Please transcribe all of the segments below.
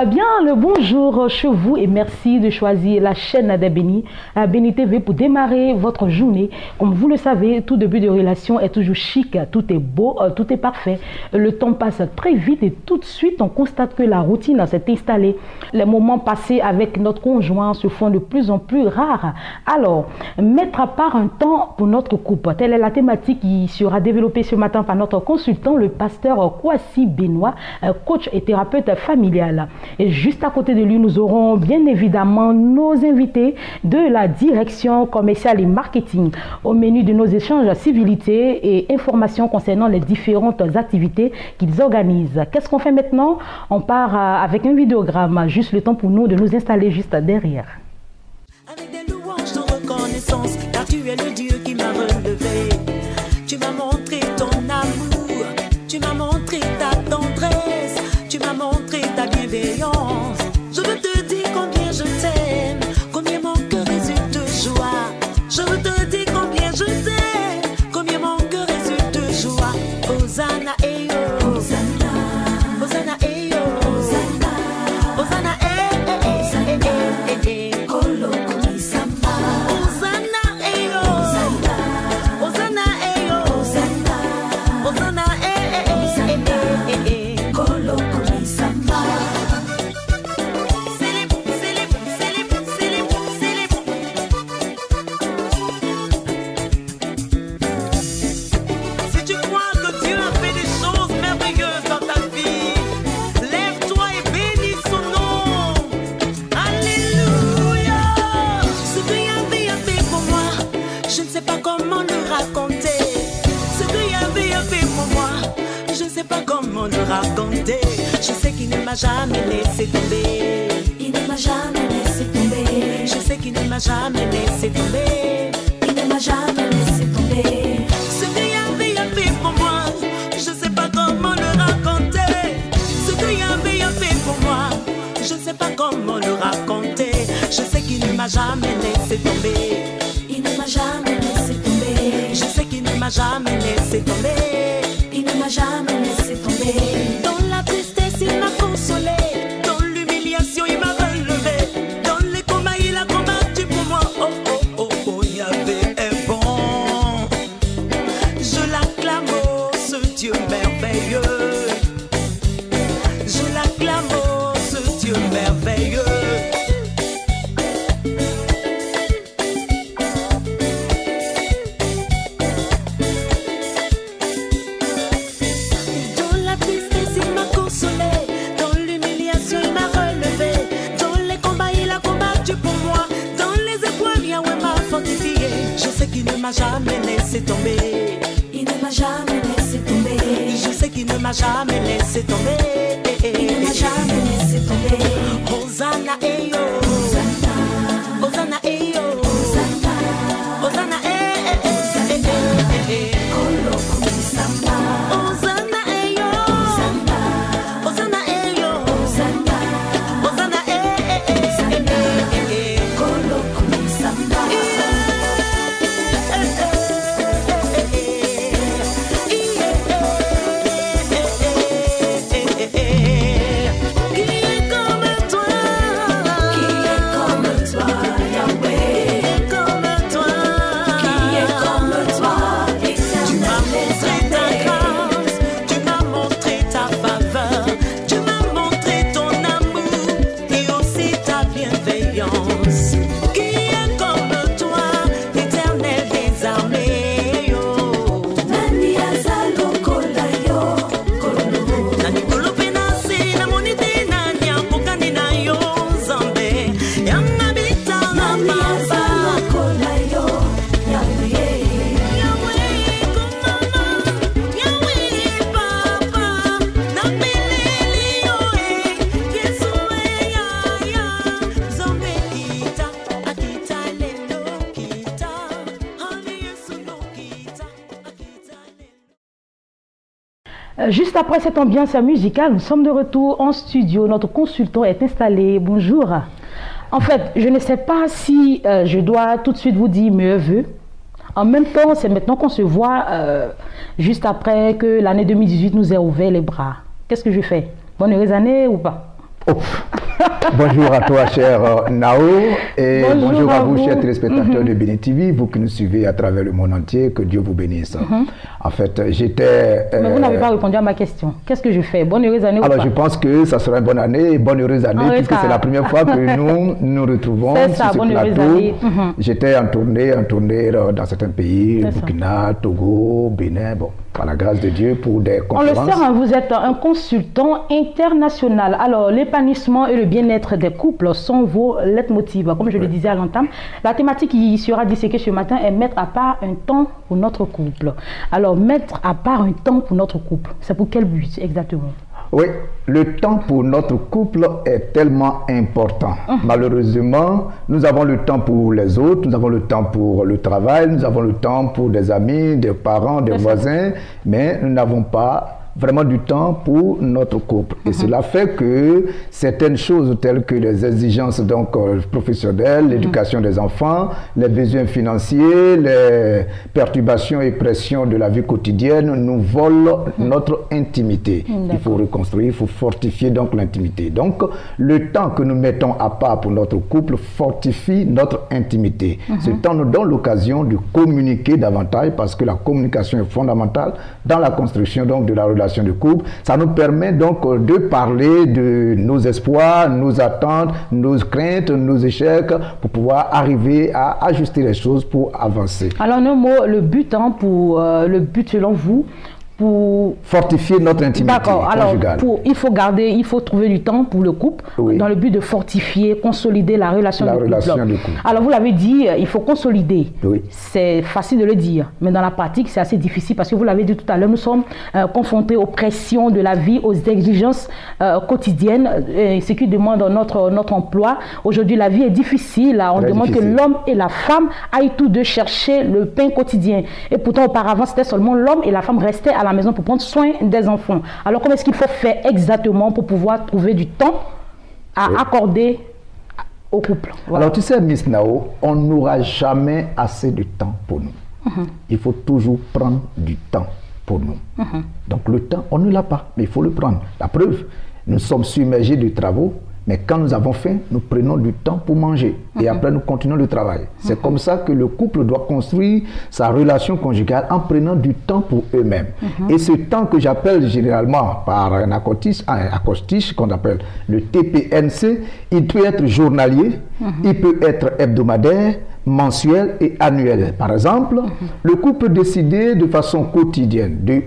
Bien, le bonjour chez vous et merci de choisir la chaîne des Bénis, Béni TV, pour démarrer votre journée. Comme vous le savez, tout début de relation est toujours chic, tout est beau, tout est parfait. Le temps passe très vite et tout de suite, on constate que la routine s'est installée. Les moments passés avec notre conjoint se font de plus en plus rares. Alors, mettre à part un temps pour notre couple, telle est la thématique qui sera développée ce matin par notre consultant, le pasteur Kwasi Benoît, coach et thérapeute familial. Et juste à côté de lui, nous aurons bien évidemment nos invités de la direction commerciale et marketing. Au menu de nos échanges, civilité et informations concernant les différentes activités qu'ils organisent. Qu'est-ce qu'on fait maintenant? On part avec un vidéogramme, juste le temps pour nous de nous installer juste derrière. Avec des louanges de reconnaissance, car tu es le Dieu qui m'a relevé. Tu m'as montré ton amour, tu m'as montré ta tendresse, tu m'as montré ta bienveillance. Je veux te dire combien je t'aime, combien mon cœur résulte de joie. Je veux te dire combien je t'aime, combien mon cœur résulte de joie. Hosanna, eh oh, Hosanna, Hosanna, eh oh, Hosanna, Hosanna, eh eh eh eh eh eh. Kolo kumisamba. Hosanna, eh oh, Hosanna, Hosanna, eh oh, Hosanna, Hosanna, eh eh eh eh eh. Kolo kumisamba. Si tu crois que Dieu a fait des choses merveilleuses dans ta vie, lève-toi et bénis son nom. Alléluia. Ce que Yahvé a fait pour moi, je ne sais pas comment le raconter. Ce que Yahvé a fait pour moi, je ne sais pas comment le raconter. Je sais qu'il ne m'a jamais laissé tomber. Il ne m'a jamais laissé tomber. Je sais qu'il ne m'a jamais laissé tomber. Il ne m'a jamais laissé tomber. Ce que Yahvé a fait pour moi, je ne sais pas comment le raconter. Ce que Yahvé a fait pour moi, je ne sais pas comment le raconter. Je sais qu'il ne m'a jamais laissé tomber. Il ne m'a jamais laissé tomber. Je sais qu'il ne m'a jamais laissé tomber. Il ne m'a jamais laissé tomber. Dans la tristesse, il m'a consolé. Dans l'humiliation, il m'a relevé. Dans les combats, il a combattu pour moi. Oh, oh, oh, oh, Yahvé est bon. Je l'acclame, oh, ce Dieu merveilleux. Je l'acclame, oh, ce Dieu merveilleux. Dans la tristesse, il m'a consolé. Dans l'humiliation, il m'a relevé. Dans les combats, il a combattu pour moi. Dans les épreuves, Yahweh m'a fortifié. Je sais qu'il ne m'a jamais laissé tomber. Il ne m'a jamais laissé tomber. Je sais qu'il ne m'a jamais laissé tomber. Il ne m'a jamais laissé tomber. Hosanna, eh yo. Hosanna, Hosanna, eh yo. Hosanna, Hosanna, eh eh eh eh eh. Kolo kumisamba. Hosanna, eh yo. Hosanna, Hosanna, eh yo. Hosanna, Hosanna, eh eh eh eh. Kolo kumisamba. Qui est comme toi? Qui est comme toi, Yahweh? Qui est comme toi? Qui est comme toi, Éternel? Tu m'as montré ta grâce, tu m'as montré ta faveur, tu m'as montré ton amour et aussi ta bienveillance. Qui est comme toi, l'Éternel des armées? Nani azalokola yo, kolo. Nani kolopena na monite nani akokani na yo Nzambe. Yangabita na baba. Azalokola yo, Yahweh. Yahweh komama, Yahweh papa. Napeleli yo Yesu ya. Nzambe kita, akita lelo kita. Ami Yesu no kita, akita lelo. Juste après cette ambiance musicale, nous sommes de retour en studio. Notre consultant est installé. Bonjour. En fait, je ne sais pas si je dois tout de suite vous dire meilleurs vœux. En même temps, c'est maintenant qu'on se voit juste après que l'année 2018 nous ait ouvert les bras. Qu'est-ce que je fais? Bonne heureuse année ou pas? Oh. Bonjour à toi, cher Nao, et bonjour à vous, chers téléspectateurs de Béni TV, vous qui nous suivez à travers le monde entier, que Dieu vous bénisse. En fait, j'étais... Mais vous n'avez pas répondu à ma question. Qu'est-ce que je fais? Bonne heureuse année ou pas? Alors, je pense que ça sera une bonne année, bonne heureuse année, puisque c'est la première fois que nous nous retrouvons sur ce plateau. J'étais en tournée dans certains pays, Burkina, Togo, Bénin, bon, par la grâce de Dieu, pour des conférences. On le sait, vous êtes un consultant international. Alors, l'épanouissement et le bien-être des couples sont vos leitmotivs. Comme je le disais à l'entame, la thématique qui sera disséquée ce matin est mettre à part un temps pour notre couple. Alors, mettre à part un temps pour notre couple, c'est pour quel but exactement? Oui, le temps pour notre couple est tellement important. Malheureusement, nous avons le temps pour les autres, nous avons le temps pour le travail, nous avons le temps pour des amis, des parents, des voisins, mais nous n'avons pas vraiment du temps pour notre couple. Et cela fait que certaines choses telles que les exigences donc, professionnelles, l'éducation des enfants, les besoins financiers, les perturbations et pressions de la vie quotidienne nous volent notre intimité. Il faut reconstruire, il faut fortifier donc l'intimité. Donc, le temps que nous mettons à part pour notre couple fortifie notre intimité. Ce temps nous donne l'occasion de communiquer davantage parce que la communication est fondamentale dans la construction donc, de la relation de couple. Ça nous permet donc de parler de nos espoirs, nos attentes, nos craintes, nos échecs pour pouvoir arriver à ajuster les choses pour avancer. Alors, un mot, le but selon vous, pour fortifier notre intimité conjugale. Alors, il faut trouver du temps pour le couple dans le but de fortifier, consolider la relation du couple. Alors, vous l'avez dit, il faut consolider. C'est facile de le dire, mais dans la pratique, c'est assez difficile parce que vous l'avez dit tout à l'heure, nous sommes confrontés aux pressions de la vie, aux exigences quotidiennes, ce qui demande notre emploi. Aujourd'hui, la vie est difficile. On demande que l'homme et la femme aillent tous deux chercher le pain quotidien. Et pourtant, auparavant, c'était seulement l'homme et la femme restaient à la maison pour prendre soin des enfants. Alors, comment est-ce qu'il faut faire exactement pour pouvoir trouver du temps à accorder au couple? Alors, tu sais, Miss Nao, on n'aura jamais assez de temps pour nous. Il faut toujours prendre du temps pour nous. Donc, le temps, on ne l'a pas, mais il faut le prendre. La preuve, nous sommes submergés de travaux, mais quand nous avons faim, nous prenons du temps pour manger. Et après, nous continuons le travail. C'est comme ça que le couple doit construire sa relation conjugale en prenant du temps pour eux-mêmes. Et ce temps que j'appelle généralement par un acrostiche qu'on appelle le TPNC, il peut être journalier, il peut être hebdomadaire, mensuel et annuel. Par exemple, le couple peut décider de façon quotidienne de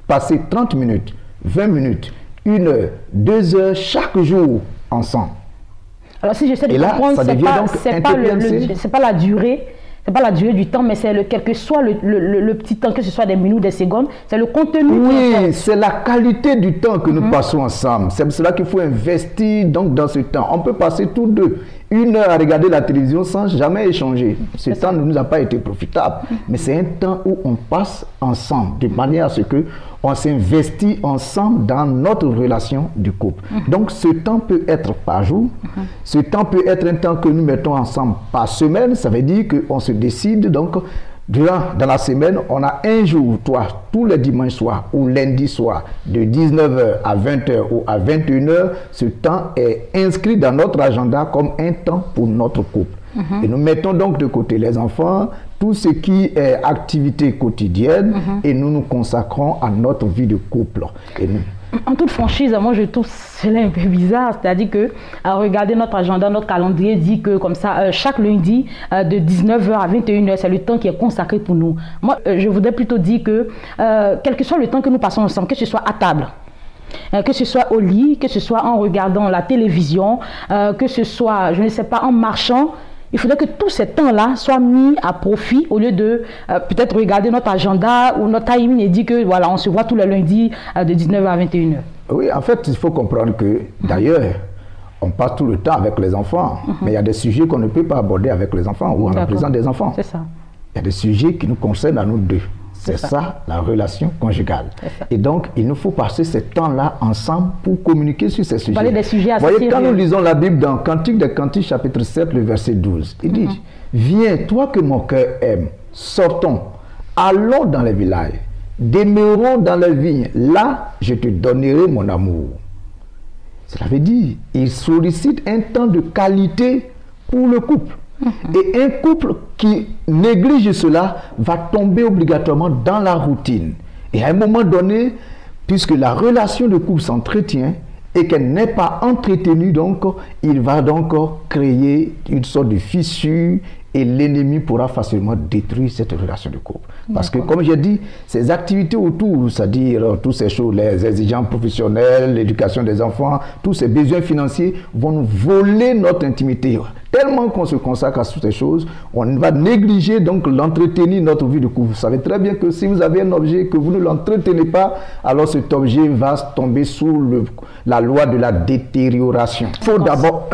passer 30 minutes, 20 minutes, 1 heure, 2 heures chaque jour ensemble. Alors si j'essaie de comprendre, c'est pas la durée. C'est pas la durée du temps, mais c'est quel que soit le petit temps, que ce soit des minutes, des secondes, c'est le contenu. Oui, c'est la qualité du temps que nous passons ensemble. C'est pour cela qu'il faut investir donc dans ce temps. On peut passer tous deux 1 heure à regarder la télévision sans jamais échanger. Ce temps ne nous a pas été profitable, mais c'est un temps où on passe ensemble, de manière à ce que on s'investit ensemble dans notre relation du couple. Donc ce temps peut être par jour, ce temps peut être un temps que nous mettons ensemble par semaine. Ça veut dire qu'on se décide donc dans la semaine, on a un jour, tous les dimanches soirs ou lundi soir, de 19h à 20h ou à 21h, ce temps est inscrit dans notre agenda comme un temps pour notre couple. Et nous mettons donc de côté les enfants, tout ce qui est activité quotidienne, et nous nous consacrons à notre vie de couple. Et nous, en toute franchise, moi je trouve cela un peu bizarre, c'est-à-dire que regarder notre agenda, notre calendrier dit que comme ça, chaque lundi de 19h à 21h, c'est le temps qui est consacré pour nous. Moi, je voudrais plutôt dire que quel que soit le temps que nous passons ensemble, que ce soit à table, que ce soit au lit, que ce soit en regardant la télévision, que ce soit, je ne sais pas, en marchant, il faudrait que tous ces temps-là soient mis à profit au lieu de peut-être regarder notre agenda ou notre timing et dire que voilà, on se voit tous les lundis de 19h à 21h. Oui, en fait, il faut comprendre que d'ailleurs, on passe tout le temps avec les enfants, mais il y a des sujets qu'on ne peut pas aborder avec les enfants ou en la présence des enfants. C'est ça. Il y a des sujets qui nous concernent à nous deux. C'est ça, la relation conjugale. Et donc, il nous faut passer ce temps-là ensemble pour communiquer sur ces sujets. Parler des sujets assez Vous voyez, quand nous lisons la Bible dans Cantique des Cantiques, chapitre 7, le verset 12, il dit, « Viens, toi que mon cœur aime, sortons, allons dans les villages, demeurons dans les vignes, là, je te donnerai mon amour. » Cela veut dire il sollicite un temps de qualité pour le couple. Et un couple qui néglige cela va tomber obligatoirement dans la routine. Et à un moment donné, puisque la relation de couple s'entretient et qu'elle n'est pas entretenue, donc il va donc créer une sorte de fissure et l'ennemi pourra facilement détruire cette relation de couple. Parce que, comme j'ai dit, ces activités autour, c'est-à-dire toutes ces choses, les exigences professionnelles, l'éducation des enfants, tous ces besoins financiers vont nous voler notre intimité. Tellement qu'on se consacre à toutes ces choses, on va négliger donc l'entretenir notre vie de couple. Vous savez très bien que si vous avez un objet que vous ne l'entretenez pas, alors cet objet va tomber sous la loi de la détérioration. Il faut d'abord,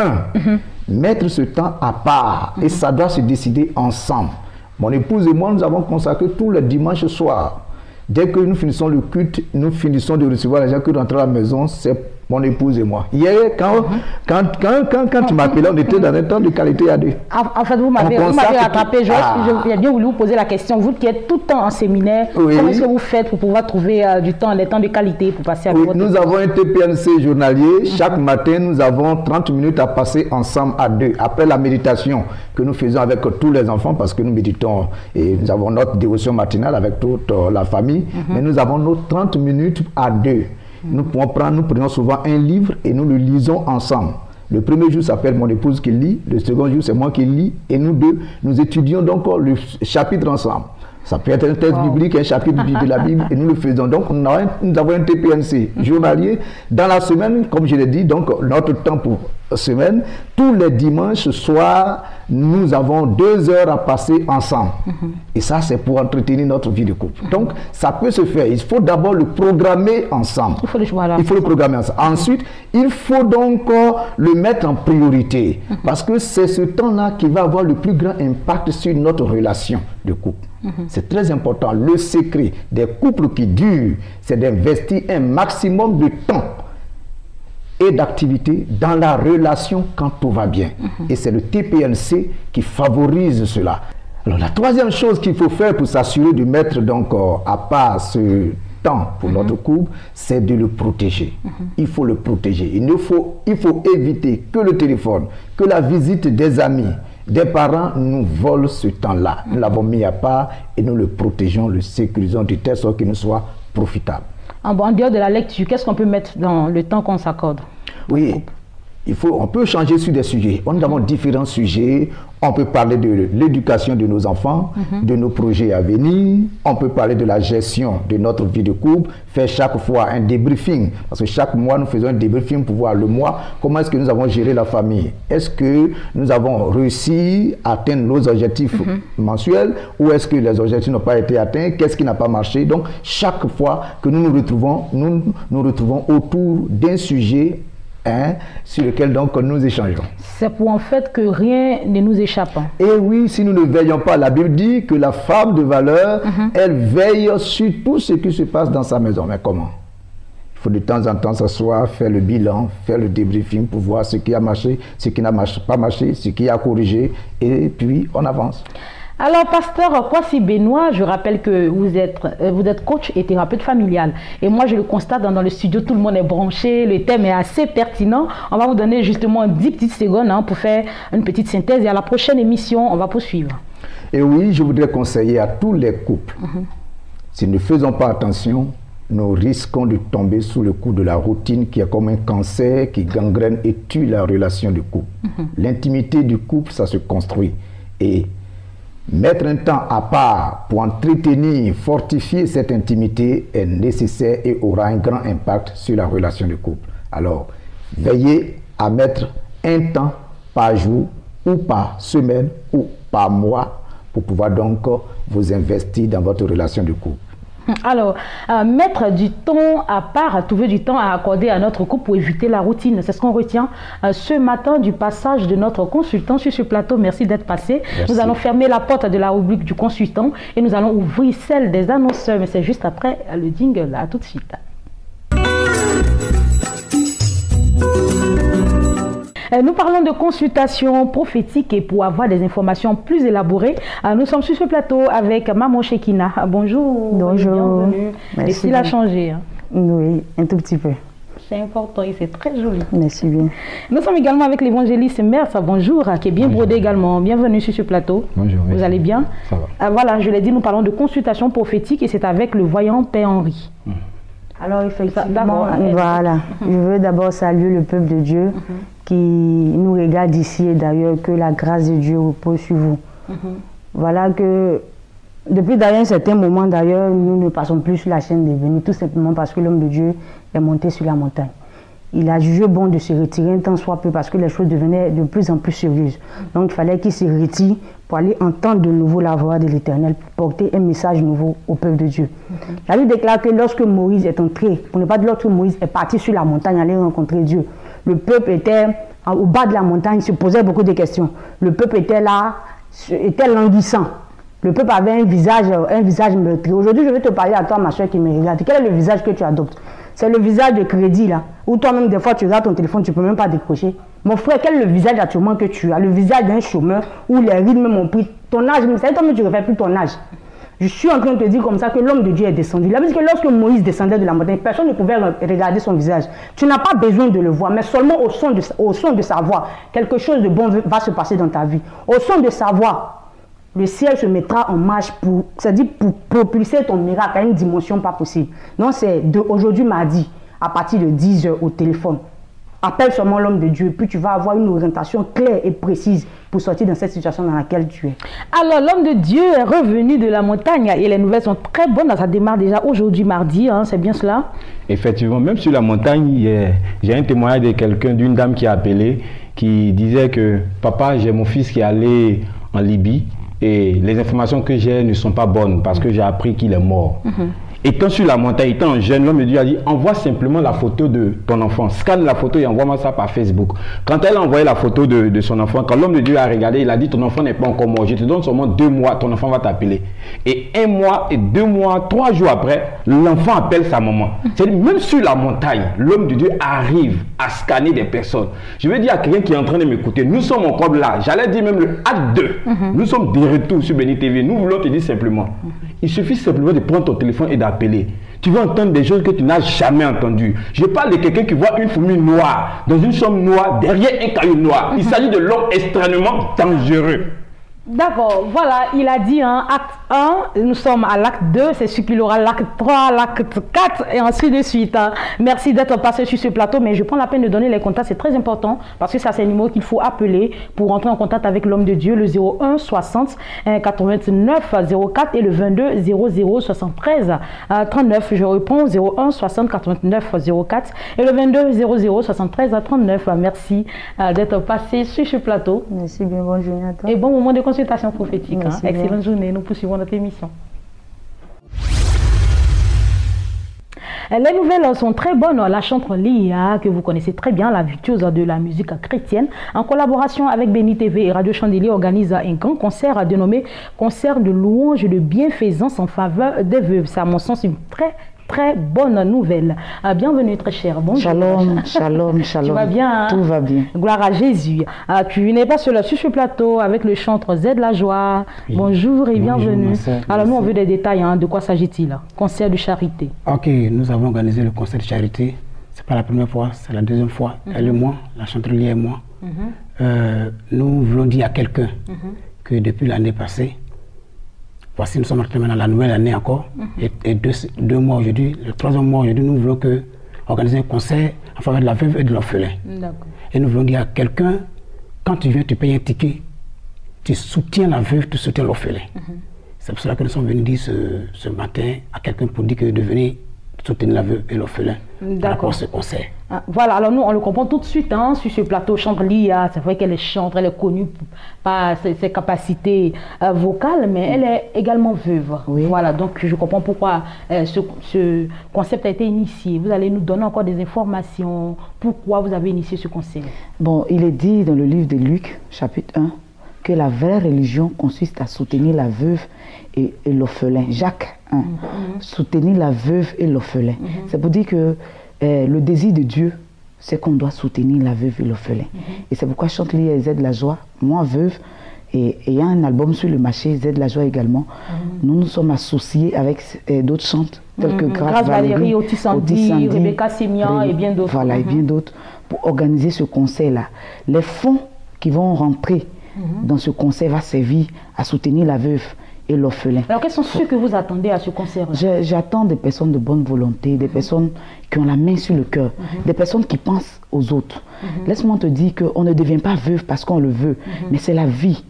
mettre ce temps à part et ça doit se décider ensemble. Mon épouse et moi, nous avons consacré tous les dimanches soirs. Dès que nous finissons le culte, nous finissons de recevoir les gens qui rentrent à la maison, c'est mon épouse et moi. Hier, quand tu m'appelais, on était dans un temps de qualité à deux. En fait, vous m'avez rattrapé. J'ai bien voulu vous poser la question. Vous qui êtes tout le temps en séminaire, comment est-ce que vous faites pour pouvoir trouver du temps, des temps de qualité pour passer avec votre Nous avons un TPNC journalier. Chaque matin, nous avons 30 minutes à passer ensemble à deux. Après la méditation que nous faisons avec tous les enfants, parce que nous méditons et nous avons notre dévotion matinale avec toute la famille, mais nous avons nos 30 minutes à deux. Nous prenons souvent un livre et nous le lisons ensemble. Le premier jour s'appelle mon épouse qui lit, le second jour c'est moi qui lis et nous deux, nous étudions donc le chapitre ensemble. Ça peut être un texte biblique, un chapitre de la Bible et nous le faisons. Donc nous avons un TPNC journalier. Dans la semaine, comme je l'ai dit, donc notre temps pour semaine, tous les dimanches soirs, nous avons 2 heures à passer ensemble. Et ça, c'est pour entretenir notre vie de couple. Donc, ça peut se faire. Il faut d'abord le programmer ensemble. Il faut le programmer ensemble. Ensuite, il faut donc le mettre en priorité. Parce que c'est ce temps-là qui va avoir le plus grand impact sur notre relation de couple. C'est très important. Le secret des couples qui durent, c'est d'investir un maximum de temps et d'activité dans la relation quand tout va bien. Et c'est le TPNC qui favorise cela. Alors la troisième chose qu'il faut faire pour s'assurer de mettre donc à part ce temps pour notre couple, c'est de le protéger. Il faut le protéger. Il faut éviter que le téléphone, que la visite des amis, des parents nous volent ce temps-là. Nous l'avons mis à part et nous le protégeons, le sécurisons de telle sorte qu'il nous soit profitable. En dehors de la lecture, qu'est-ce qu'on peut mettre dans le temps qu'on s'accorde? Oui, on peut changer sur des sujets. Nous avons différents sujets. On peut parler de l'éducation de nos enfants, de nos projets à venir. On peut parler de la gestion de notre vie de couple, faire chaque fois un débriefing. Parce que chaque mois, nous faisons un débriefing pour voir le mois, comment est-ce que nous avons géré la famille. Est-ce que nous avons réussi à atteindre nos objectifs mensuels ou est-ce que les objectifs n'ont pas été atteints? Qu'est-ce qui n'a pas marché? Donc, chaque fois que nous nous retrouvons autour d'un sujet sur lequel donc nous échangeons. C'est pour en fait que rien ne nous échappe. Et oui, si nous ne veillons pas, la Bible dit que la femme de valeur, elle veille sur tout ce qui se passe dans sa maison. Mais comment? Il faut de temps en temps s'asseoir, faire le bilan, faire le débriefing pour voir ce qui a marché, ce qui n'a pas marché, ce qui a corrigé, et puis on avance. Alors, pasteur Kwasi Benoît, je rappelle que vous êtes coach et thérapeute familial. Et moi, je le constate dans le studio, tout le monde est branché, le thème est assez pertinent. On va vous donner justement 10 petites secondes pour faire une petite synthèse. Et à la prochaine émission, on va poursuivre. Et oui, je voudrais conseiller à tous les couples, si nous ne faisons pas attention, nous risquons de tomber sous le coup de la routine qui est comme un cancer qui gangrène et tue la relation du couple. L'intimité du couple, ça se construit. Et mettre un temps à part pour entretenir, fortifier cette intimité est nécessaire et aura un grand impact sur la relation de couple. Alors, veillez à mettre un temps par jour ou par semaine ou par mois pour pouvoir donc vous investir dans votre relation de couple. Alors, mettre du temps à part, trouver du temps à accorder à notre couple pour éviter la routine. C'est ce qu'on retient ce matin du passage de notre consultant sur ce plateau. Merci d'être passé. Merci. Nous allons fermer la porte de la rubrique du consultant et nous allons ouvrir celle des annonceurs. Mais c'est juste après le jingle. À tout de suite. Nous parlons de consultation prophétique et pour avoir des informations plus élaborées, nous sommes sur ce plateau avec Maman Shekina. Bonjour. Bonjour. Bienvenue. Et s'il a changé? Oui, un tout petit peu. C'est important et c'est très joli. Merci bien. Nous sommes également avec l'évangéliste Mersa, bonjour, qui est bien brodé également. Bienvenue sur ce plateau. Bonjour. Vous allez bien? Ça va. Voilà, je l'ai dit, nous parlons de consultation prophétique et c'est avec le voyant Père Henri. Alors effectivement, voilà. Je veux d'abord saluer le peuple de Dieu qui nous regarde ici et d'ailleurs que la grâce de Dieu repose sur vous. Voilà que depuis d'ailleurs un certain moment d'ailleurs, nous ne passons plus sur la chaîne des bénis, tout simplement parce que l'homme de Dieu est monté sur la montagne. Il a jugé bon de se retirer un temps soit peu parce que les choses devenaient de plus en plus sérieuses. Donc il fallait qu'il se retire pour aller entendre de nouveau la voix de l'Éternel, pour porter un message nouveau au peuple de Dieu. La Bible déclare que lorsque Moïse est entré, pour ne pas dire lorsque Moïse est parti sur la montagne aller rencontrer Dieu, le peuple était au bas de la montagne, se posait beaucoup de questions. Le peuple était là, était languissant. Le peuple avait un visage meurtri. Aujourd'hui, je vais te parler à toi, ma soeur qui me regarde. Quel est le visage que tu adoptes? C'est le visage de crédit, là. Où toi-même, des fois, tu regardes ton téléphone, tu ne peux même pas décrocher. Mon frère, quel est le visage actuellement que tu as? Le visage d'un chômeur où les rythmes m'ont pris ton âge. Mais ça toi-même, tu ne refais plus ton âge. Je suis en train de te dire comme ça que l'homme de Dieu est descendu. La Bible dit que lorsque Moïse descendait de la montagne, personne ne pouvait regarder son visage. Tu n'as pas besoin de le voir, mais seulement au son de sa voix. Quelque chose de bon va se passer dans ta vie. Au son de sa voix, le ciel se mettra en marche c'est-à-dire pour propulser ton miracle à une dimension pas possible. Donc c'est aujourd'hui mardi, à partir de 10 h au téléphone. Appelle seulement l'homme de Dieu, puis tu vas avoir une orientation claire et précise pour sortir dans cette situation dans laquelle tu es. Alors l'homme de Dieu est revenu de la montagne et les nouvelles sont très bonnes. Ça démarre déjà aujourd'hui mardi, hein, c'est bien cela? Effectivement, même sur la montagne, j'ai un témoignage de quelqu'un, d'une dame qui a appelé, qui disait que « Papa, j'ai mon fils qui est allé en Libye. Et les informations que j'ai ne sont pas bonnes parce que j'ai appris qu'il est mort. Étant sur la montagne, étant jeune, l'homme de Dieu a dit envoie simplement la photo de ton enfant, scanne la photo et envoie-moi ça par Facebook. Quand elle a envoyé la photo de son enfant, quand l'homme de Dieu a regardé, il a dit ton enfant n'est pas encore mort, je te donne seulement 2 mois, ton enfant va t'appeler. Et 1 mois et 2 mois, 3 jours après, l'enfant appelle sa maman. C'est-à-dire, même sur la montagne, l'homme de Dieu arrive à scanner des personnes. Je veux dire à quelqu'un qui est en train de m'écouter, nous sommes encore là, j'allais dire même le acte 2. Nous sommes de retour sur Béni TV, nous voulons te dire simplement, il suffit simplement de prendre ton téléphone et d'appeler. Tu vas entendre des choses que tu n'as jamais entendues. Je parle de quelqu'un qui voit une fourmi noire dans une chambre noire, derrière un caillou noir. Il s'agit de l'homme extrêmement dangereux. D'accord, voilà, il a dit hein, acte 1, nous sommes à l'acte 2, c'est sûr qu'il aura l'acte 3, l'acte 4 et ainsi de suite. Hein. Merci d'être passé sur ce plateau, mais je prends la peine de donner les contacts, c'est très important parce que ça c'est un numéro qu'il faut appeler pour entrer en contact avec l'homme de Dieu, le 01 60 89 04 et le 22 00 73 39. Je reprends 01 60 89 04 et le 22 00 73 39. Merci d'être passé sur ce plateau. Merci bien, bonne journée à toi. Et bon moment de consultation prophétique. Hein. Excellente journée, nous poursuivons notre émission. Les nouvelles sont très bonnes. La chanteuse Lia, que vous connaissez très bien, la virtuose de la musique chrétienne, en collaboration avec Béni TV et Radio Chandelier, organise un grand concert dénommé Concert de louange et de bienfaisance en faveur des veuves. C'est à mon sens une très bonne nouvelle. Bienvenue très cher. Bonjour. Shalom, shalom, shalom. Tu vas bien? Hein? Tout va bien. Gloire à Jésus. Tu n'es pas seul sur ce plateau avec le chanteur Z La Joie. Oui. Bonjour et bienvenue. Alors nous on veut des détails. Hein. De quoi s'agit-il? Concert de charité. Ok, nous avons organisé le concert de charité. C'est pas la première fois, c'est la deuxième fois. Elle et moi, la chanteuse Lia et moi. Nous voulons dire à quelqu'un que depuis l'année passée, voici, nous sommes entrés dans la nouvelle année encore, et 2 mois aujourd'hui, le 3e mois aujourd'hui, nous voulons organiser un concert en faveur de la veuve et de l'orphelin. Et nous voulons dire à quelqu'un, quand tu viens, tu payes un ticket, tu soutiens la veuve, tu soutiens l'orphelin. C'est pour cela que nous sommes venus dire ce matin à quelqu'un pour dire que de venir soutenir la veuve et l'orphelin par rapport à ce concert. Voilà, alors nous on le comprend tout de suite hein, sur ce plateau. Chante Lia, c'est vrai qu'elle est chanteuse, elle est connue par ses capacités vocales, mais elle est également veuve. Oui. Voilà, donc je comprends pourquoi ce concept a été initié. Vous allez nous donner encore des informations, pourquoi vous avez initié ce concept. Bon, il est dit dans le livre de Luc, chapitre 1, que la vraie religion consiste à soutenir la veuve et l'orphelin. Jacques 1, soutenir la veuve et l'orphelin. C'est pour dire que le désir de Dieu, c'est qu'on doit soutenir la veuve et l'orphelin. Et c'est pourquoi chante Lia et Z La Joie, moi veuve, Et il y a un album sur le marché, Z La Joie également. Nous nous sommes associés avec d'autres chantes tels que Grâce Valérie, Otis Sandy, Rebecca Simian et bien d'autres. Voilà, et bien d'autres, pour organiser ce concert-là. Les fonds qui vont rentrer dans ce concert vont servir à soutenir la veuve et l'orphelin. Alors, quels sont ceux que vous attendez à ce concert-là? J'attends des personnes de bonne volonté, des personnes qui ont la main sur le cœur, des personnes qui pensent aux autres. Laisse-moi te dire qu'on ne devient pas veuve parce qu'on le veut, mais c'est la vie.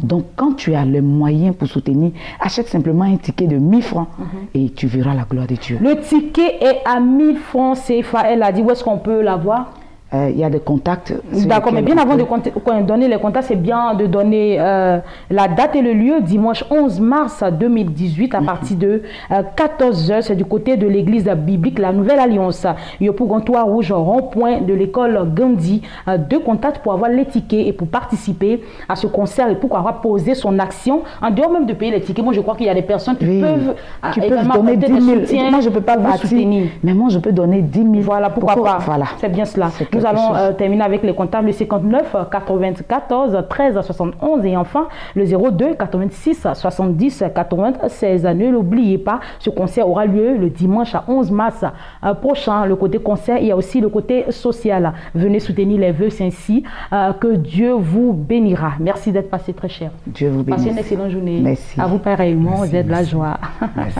Donc, quand tu as les moyens pour soutenir, achète simplement un ticket de 1000 francs et tu verras la gloire de Dieu. Le ticket est à 1000 francs CFA. Elle a dit où est-ce qu'on peut l'avoir? Il y a des contacts. D'accord, mais bien avant de donner les contacts, c'est bien de donner la date et le lieu. Dimanche 11 mars 2018 à partir de 14 h. C'est du côté de l'église biblique La Nouvelle Alliance. Yopougantois Rouge, rond-point de l'école Gandhi. Deux contacts pour avoir les tickets et pour participer à ce concert et pour avoir posé son action. En dehors même de payer les tickets, moi je crois qu'il y a des personnes qui peuvent donner 10 000. Moi je ne peux pas vous soutenir, mais moi je peux donner 10 000. Voilà, pourquoi pas. Voilà. C'est bien cela. Nous allons terminer avec les contacts, le 59 94 13 71 et enfin le 02 86 70 96. Ne l'oubliez pas, ce concert aura lieu le dimanche à 11 mars prochain. Le côté concert, il y a aussi le côté social. Venez soutenir les vœux, c'est ainsi que Dieu vous bénira. Merci d'être passé, très cher. Dieu vous bénisse. Passez une excellente journée. Merci. À vous pareillement, vous êtes de la joie. Merci.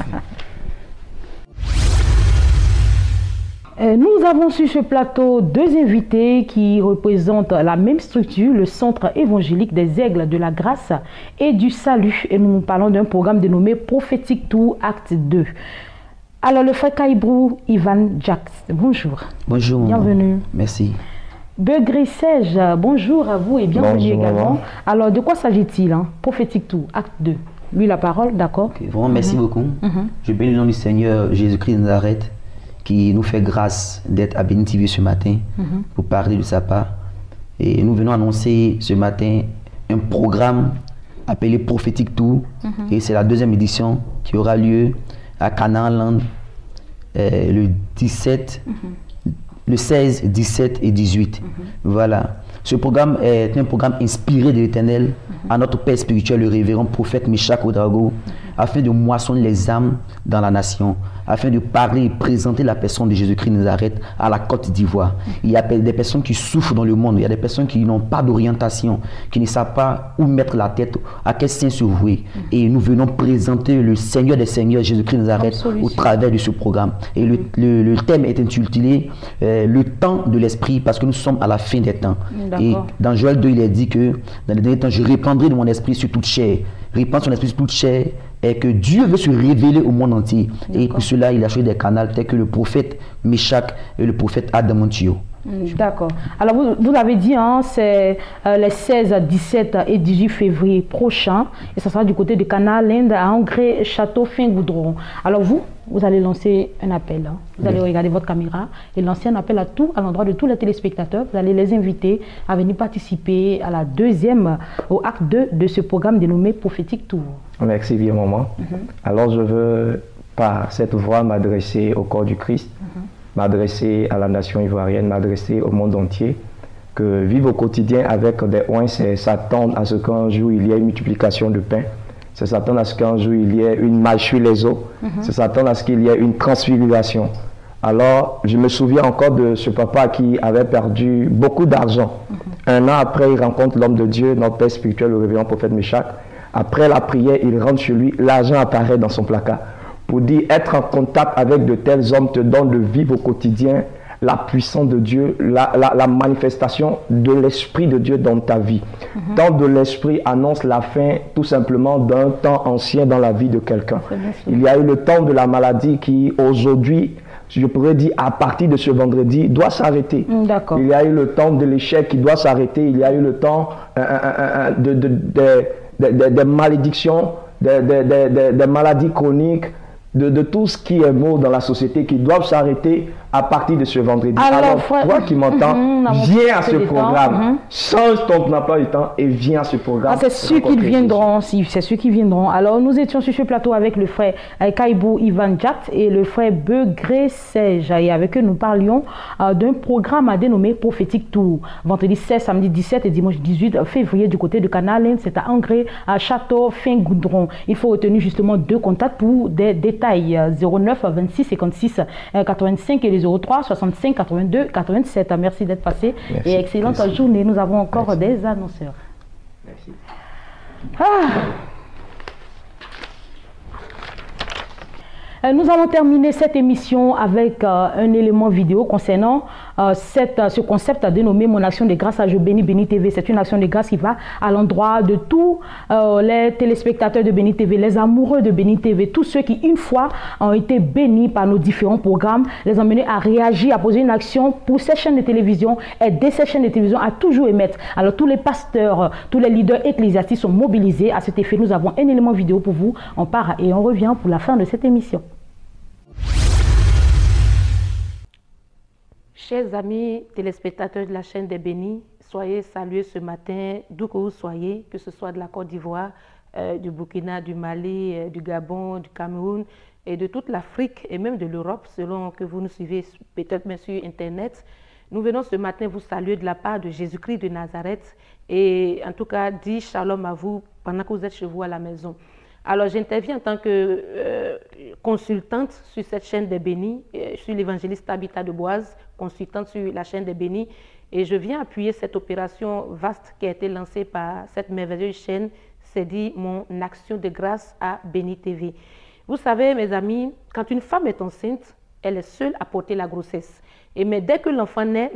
Nous avons sur ce plateau deux invités qui représentent la même structure, le Centre évangélique des Aigles de la Grâce et du Salut. Et nous parlons d'un programme dénommé Prophétique Tour Acte 2. Alors, le frère Kaïbrou Ivan Jacques, bonjour. Bonjour. Bienvenue. Merci. Begré Serge, bonjour à vous et bienvenue également. Alors, de quoi s'agit-il, Prophétique Tour Acte 2? Lui, la parole, d'accord. Okay, vraiment, merci beaucoup. Je bénis le nom du Seigneur Jésus-Christ de Nazareth, qui nous fait grâce d'être à Béni TV ce matin pour parler de sa part. Et nous venons annoncer ce matin un programme appelé Prophétique Tour. Et c'est la deuxième édition qui aura lieu à Canaan Land le 17, le 16, 17 et 18. Voilà. Ce programme est un programme inspiré de l'Éternel à notre père spirituel, le révérend prophète Meshach Odrago, afin de moissonner les âmes dans la nation, afin de parler et présenter la personne de Jésus-Christ de Nazareth à la Côte d'Ivoire. Il y a des personnes qui souffrent dans le monde, il y a des personnes qui n'ont pas d'orientation, qui ne savent pas où mettre la tête, à quel sens se vouer. Et nous venons présenter le Seigneur des Seigneurs, Jésus-Christ de Nazareth, au travers de ce programme. Et le thème est intitulé le temps de l'esprit, parce que nous sommes à la fin des temps. Et dans Joël 2, il est dit que dans les derniers temps, je répandrai de mon esprit sur toute chair. Répandre son esprit sur toute chair, et que Dieu veut se révéler au monde entier. Et pour cela, il a choisi des canaux tels que le prophète Meshach et le prophète Adamontio. D'accord. Alors, vous l'avez dit, c'est les 16, 17 et 18 février prochains. Et ça sera du côté de Canaan Land à Angré, Château, Fin-Goudron. Alors, vous allez lancer un appel. Vous allez regarder votre caméra et lancer un appel à l'endroit de tous les téléspectateurs. Vous allez les inviter à venir participer à au acte 2 de ce programme dénommé Prophétique Tour. Merci bien, maman. Alors, je veux, par cette voix, m'adresser au corps du Christ, m'adresser à la nation ivoirienne, m'adresser au monde entier, que vivre au quotidien avec des oins, c'est s'attendre à ce qu'un jour il y ait une multiplication de pain, c'est s'attendre à ce qu'un jour il y ait une marche sur les eaux, c'est s'attendre à ce qu'il y ait une transfiguration. Alors, je me souviens encore de ce papa qui avait perdu beaucoup d'argent. Un an après, il rencontre l'homme de Dieu, notre père spirituel, le révérend prophète Meshach. Après la prière, il rentre chez lui, l'argent apparaît dans son placard. Pour dire, être en contact avec de tels hommes te donne de vivre au quotidien la puissance de Dieu, la manifestation de l'Esprit de Dieu dans ta vie. Temps de l'Esprit annonce la fin tout simplement d'un temps ancien dans la vie de quelqu'un. Il y a eu le temps de la maladie qui aujourd'hui, je pourrais dire à partir de ce vendredi, doit s'arrêter. Il y a eu le temps de l'échec qui doit s'arrêter. Il y a eu le temps des malédictions, des maladies chroniques, de tout ce qui est mort dans la société qui doivent s'arrêter à partir de ce vendredi. Alors toi qui m'entends, viens à ce programme. Change ton emploi du temps et viens à ce programme. C'est ceux qui viendront, c'est ceux qui viendront. Alors, nous étions sur ce plateau avec le frère Kaibou Ivan Jat et le frère Begré Serge. Et avec eux, nous parlions d'un programme à dénommer Prophétique Tour. Vendredi 16, samedi 17 et dimanche 18 février du côté de Canal, c'est à Angré, à Château, Fin-Goudron. Il faut retenir justement 2 contacts pour des détails. 09 26 56 85 et les 03 65 82 87. Merci d'être passé. Merci. Et excellente journée. Nous avons encore des annonceurs. Merci. Nous allons terminer cette émission avec un élément vidéo concernant ce concept dénommé Mon Action de Grâce à Je Bénis Béni TV. C'est une action de grâce qui va à l'endroit de tous les téléspectateurs de Béni TV, les amoureux de Béni TV, tous ceux qui une fois ont été bénis par nos différents programmes, les emmener à réagir, à poser une action pour ces chaînes de télévision, aider ces chaînes de télévision à toujours émettre. Alors tous les pasteurs, tous les leaders ecclésiastiques sont mobilisés à cet effet. Nous avons un élément vidéo pour vous. On part et on revient pour la fin de cette émission. Chers amis téléspectateurs de la chaîne des Bénis, soyez salués ce matin, d'où que vous soyez, que ce soit de la Côte d'Ivoire, du Burkina, du Mali, du Gabon, du Cameroun et de toute l'Afrique et même de l'Europe, selon que vous nous suivez peut-être même sur Internet. Nous venons ce matin vous saluer de la part de Jésus-Christ de Nazareth et en tout cas dire shalom à vous pendant que vous êtes chez vous à la maison. Alors, j'interviens en tant que consultante sur cette chaîne des Bénis. Je suis l'évangéliste Tabitha Deboise, consultante sur la chaîne des Bénis. Et je viens appuyer cette opération vaste qui a été lancée par cette merveilleuse chaîne, c'est dit Mon Action de Grâce à Béni TV. Vous savez, mes amis, quand une femme est enceinte, elle est seule à porter la grossesse. Mais dès que l'enfant n'est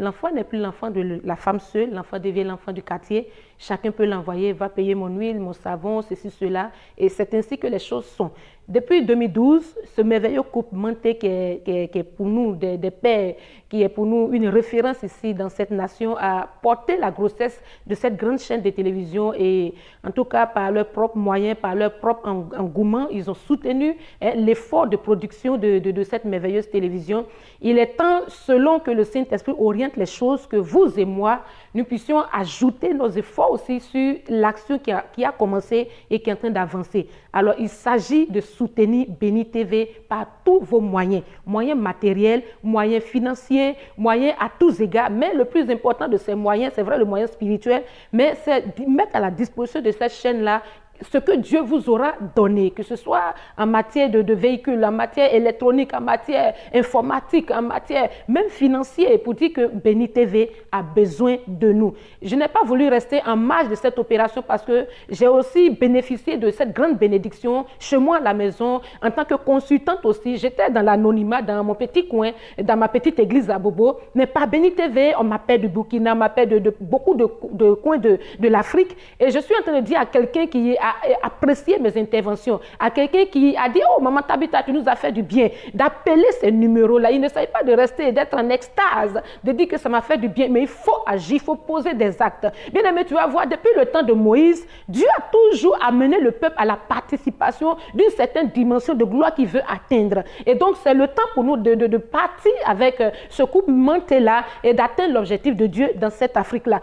plus l'enfant de la femme seule, l'enfant devient l'enfant du quartier. Chacun peut l'envoyer, va payer mon huile, mon savon, ceci, cela. Et c'est ainsi que les choses sont. Depuis 2012, ce merveilleux couple Manté qui est pour nous des pères, qui est pour nous une référence ici dans cette nation, a porté la grossesse de cette grande chaîne de télévision et en tout cas par leurs propres moyens, par leur propre engouement, ils ont soutenu l'effort de production de cette merveilleuse télévision. Il est temps, selon que le Saint-Esprit oriente les choses, que vous et moi, nous puissions ajouter nos efforts aussi sur l'action qui a commencé et qui est en train d'avancer. Alors, il s'agit de soutenir Béni TV par tous vos moyens, moyens matériels, moyens financiers, moyens à tous égards. Mais le plus important de ces moyens, c'est vrai le moyen spirituel, mais c'est de mettre à la disposition de cette chaîne-là ce que Dieu vous aura donné, que ce soit en matière de véhicules, en matière électronique, en matière informatique, en matière même financière, pour dire que Béni TV a besoin de nous. Je n'ai pas voulu rester en marge de cette opération parce que j'ai aussi bénéficié de cette grande bénédiction chez moi à la maison, en tant que consultante aussi. J'étais dans l'anonymat, dans mon petit coin, dans ma petite église à Bobo, mais par Béni TV, on m'appelle du Burkina, on m'appelle de beaucoup de coins de l'Afrique, et je suis en train de dire à quelqu'un qui a apprécié mes interventions, à quelqu'un qui a dit « Oh, maman Tabitha, tu nous as fait du bien », d'appeler ces numéros-là. Il ne s'agit pas de rester et d'être en extase, de dire que ça m'a fait du bien, mais il faut agir, il faut poser des actes. Bien aimé, tu vas voir, depuis le temps de Moïse, Dieu a toujours amené le peuple à la participation d'une certaine dimension de gloire qu'il veut atteindre. Et donc, c'est le temps pour nous de partir avec ce couple Manté-là et d'atteindre l'objectif de Dieu dans cette Afrique-là.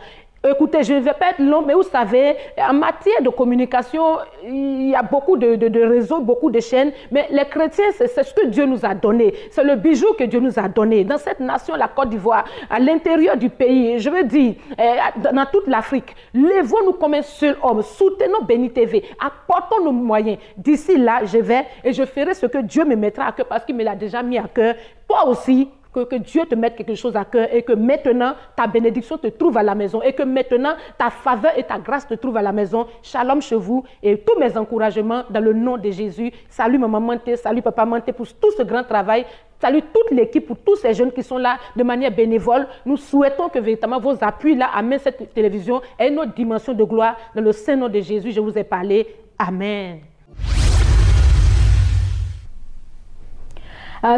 Écoutez, je ne vais pas être long, mais vous savez, en matière de communication, il y a beaucoup de réseaux, beaucoup de chaînes, mais les chrétiens, c'est ce que Dieu nous a donné. C'est le bijou que Dieu nous a donné. Dans cette nation, la Côte d'Ivoire, à l'intérieur du pays, je veux dire, dans toute l'Afrique, lèvons-nous comme un seul homme, soutenons Béni TV, apportons nos moyens. D'ici là, je vais et je ferai ce que Dieu me mettra à cœur parce qu'il me l'a déjà mis à cœur. Toi aussi, que Dieu te mette quelque chose à cœur et que maintenant ta bénédiction te trouve à la maison et que maintenant ta faveur et ta grâce te trouvent à la maison. Shalom chez vous et tous mes encouragements dans le nom de Jésus. Salut maman Manté, salut papa Manté pour tout ce grand travail. Salut toute l'équipe, pour tous ces jeunes qui sont là de manière bénévole. Nous souhaitons que véritablement vos appuis là amènent cette télévision à une autre dimension de gloire. Dans le saint nom de Jésus, je vous ai parlé. Amen.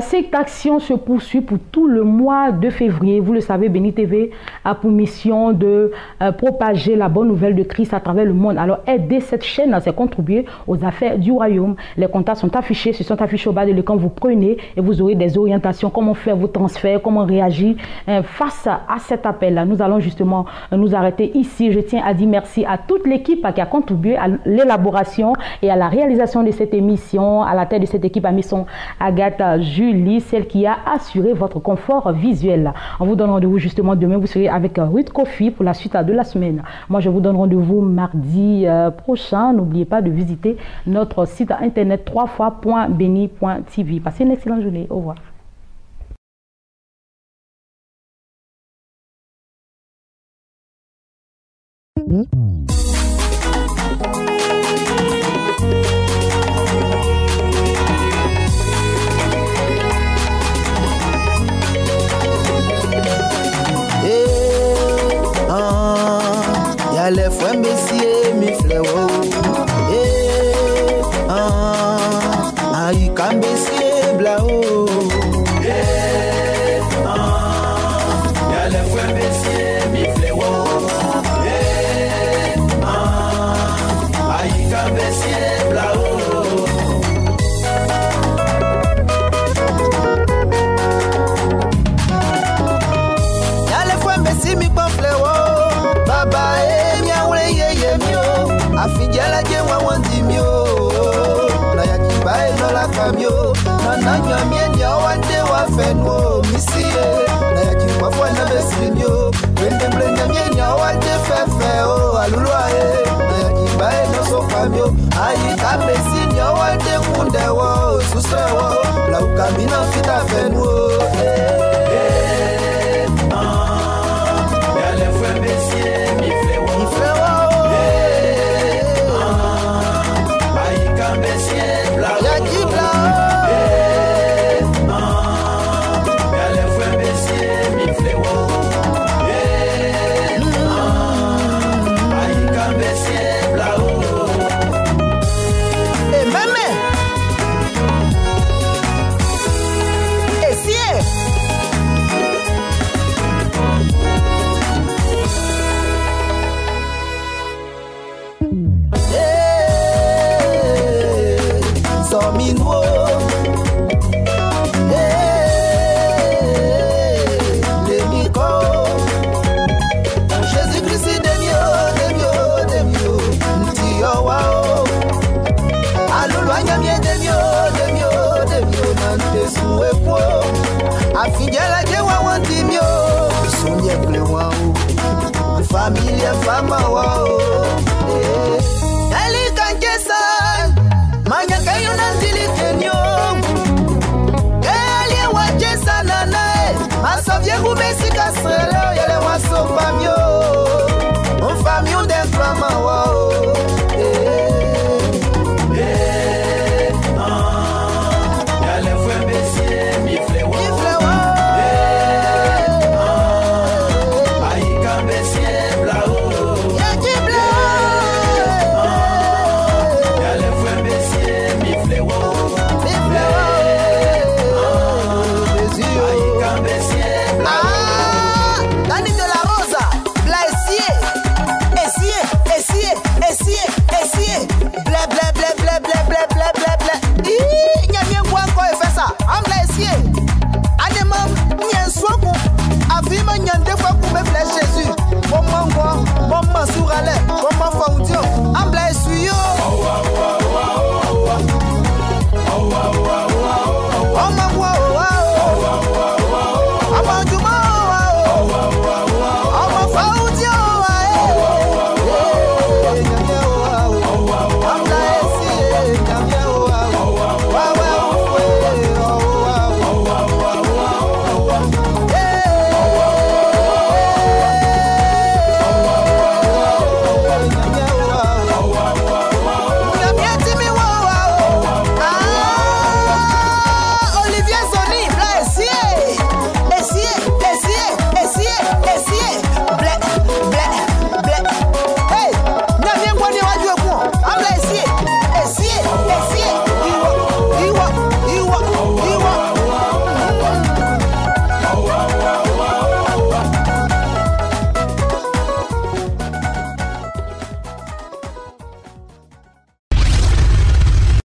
Cette action se poursuit pour tout le mois de février. Vous le savez, Béni TV a pour mission de propager la bonne nouvelle de Christ à travers le monde. Alors, aider cette chaîne, c'est contribuer aux affaires du royaume. Les contacts sont affichés, au bas de l'écran. Vous prenez et vous aurez des orientations, comment faire vos transferts, comment réagir face à cet appel-là. Nous allons justement nous arrêter ici. Je tiens à dire merci à toute l'équipe qui a contribué à l'élaboration et à la réalisation de cette émission. À la tête de cette équipe a mis son Agathe Julie, celle qui a assuré votre confort visuel. On vous donne rendez-vous justement demain. Vous serez avec Ruth Kofi pour la suite de la semaine. Moi, je vous donne rendez-vous mardi prochain. N'oubliez pas de visiter notre site internet www.beni.tv. Passez une excellente journée. Au revoir. Y'a les frères messieurs, mes frères, aïe, quand messieurs, blao. Y'a les frères messieurs, mes frères, aïe, quand messieurs, blao. Y'a les frères messieurs, mes frères, baba afijala je wawandimio na yakibae no la kamio na nanya mienya wande wafenwo misie na yakibafwa na beslimio wende mlenya mienya wande fefeo alulwae na yakibae no so kamio ayi kabesinya wande kundewo susewo la ukamina fita fenwo yale fwe mesie mi flewo afijala je wawandimio sunye ple wao familia fama wao